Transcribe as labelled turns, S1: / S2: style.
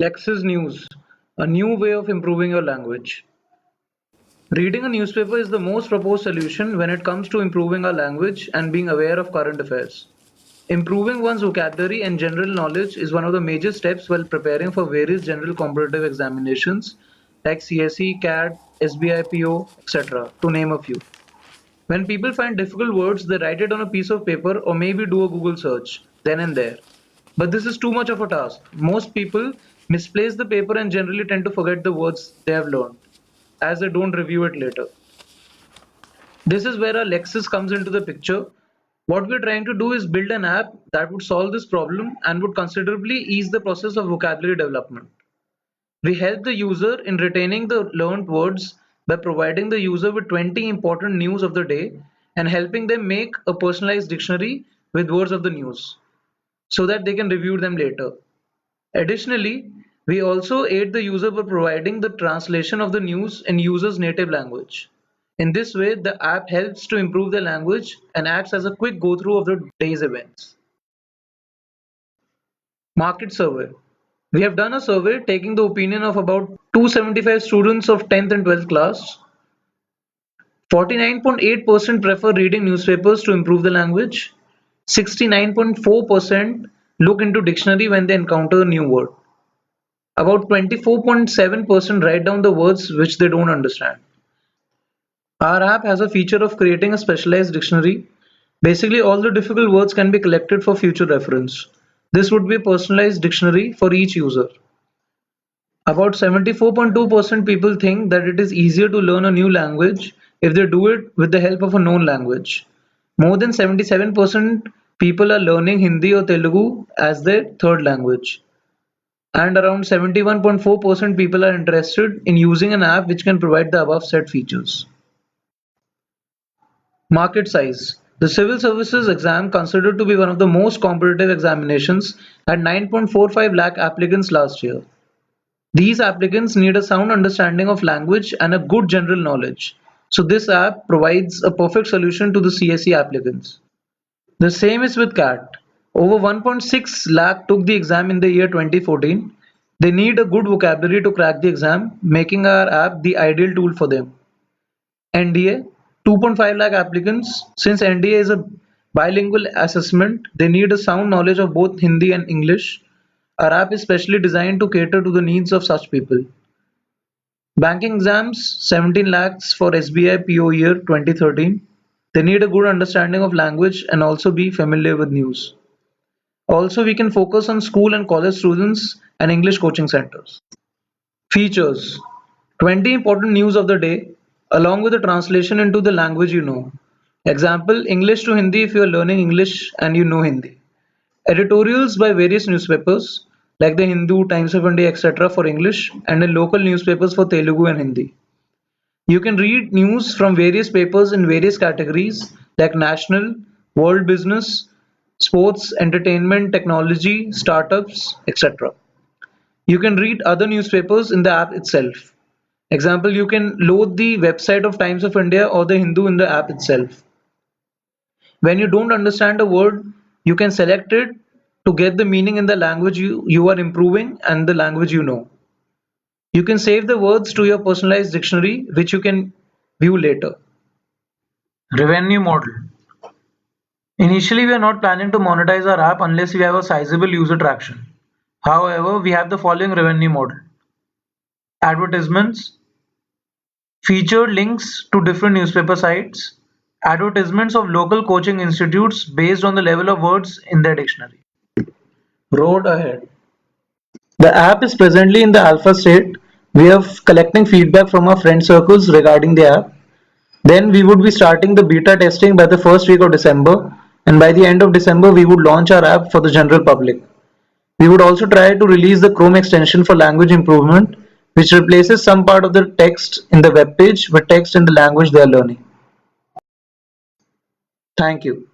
S1: Lexis News, a new way of improving your language. Reading a newspaper is the most proposed solution when it comes to improving our language and being aware of current affairs. Improving one's vocabulary and general knowledge is one of the major steps while preparing for various general competitive examinations like CSE, CAT, SBI PO, etc., to name a few. When people find difficult words, they write it on a piece of paper or maybe do a Google search then and there. But this is too much of a task. Most people misplace the paper and generally tend to forget the words they have learned, as they don't review it later. This is where our Lexis comes into the picture. What we're trying to do is build an app that would solve this problem and would considerably ease the process of vocabulary development. We help the user in retaining the learned words by providing the user with 20 important news of the day and helping them make a personalized dictionary with words of the news so that they can review them later. Additionally, we also aid the user by providing the translation of the news in user's native language. In this way, the app helps to improve the language and acts as a quick go-through of the day's events. Market survey. We have done a survey taking the opinion of about 275 students of 10th and 12th class. 49.8% prefer reading newspapers to improve the language. 69.4% look into dictionary when they encounter a new word. About 24.7% write down the words which they don't understand. Our app has a feature of creating a specialized dictionary. Basically, all the difficult words can be collected for future reference. This would be a personalized dictionary for each user. About 74.2% people think that it is easier to learn a new language if they do it with the help of a known language. More than 77% people are learning Hindi or Telugu as their third language. And around 71.4% people are interested in using an app which can provide the above said features. Market size. The Civil Services exam, considered to be one of the most competitive examinations, had 9.45 lakh applicants last year. These applicants need a sound understanding of language and a good general knowledge. So this app provides a perfect solution to the CSE applicants. The same is with CAT. Over 1.6 lakh took the exam in the year 2014. They need a good vocabulary to crack the exam, making our app the ideal tool for them. NDA, 2.5 lakh applicants. Since NDA is a bilingual assessment, they need a sound knowledge of both Hindi and English. Our app is specially designed to cater to the needs of such people. Banking exams, 17 lakhs for SBI PO year 2013. They need a good understanding of language and also be familiar with news. Also, we can focus on school and college students and English coaching centers. Features: 20 important news of the day, along with a translation into the language you know. Example, English to Hindi if you are learning English and you know Hindi. Editorials by various newspapers like the Hindu, Times of India, etc. for English and in local newspapers for Telugu and Hindi. You can read news from various papers in various categories like national, world business, sports, entertainment, technology, startups, etc. You can read other newspapers in the app itself. Example, you can load the website of Times of India or the Hindu in the app itself. When you don't understand a word, you can select it to get the meaning in the language you are improving and the language you know. You can save the words to your personalized dictionary, which you can view later. Revenue model. Initially, we are not planning to monetize our app unless we have a sizable user traction. However, we have the following revenue model. Advertisements, featured links to different newspaper sites, advertisements of local coaching institutes based on the level of words in their dictionary. Road ahead. The app is presently in the alpha state. We are collecting feedback from our friend circles regarding the app. Then we would be starting the beta testing by the first week of December, and by the end of December we would launch our app for the general public. We would also try to release the Chrome extension for language improvement, which replaces some part of the text in the web page with text in the language they are learning. Thank you.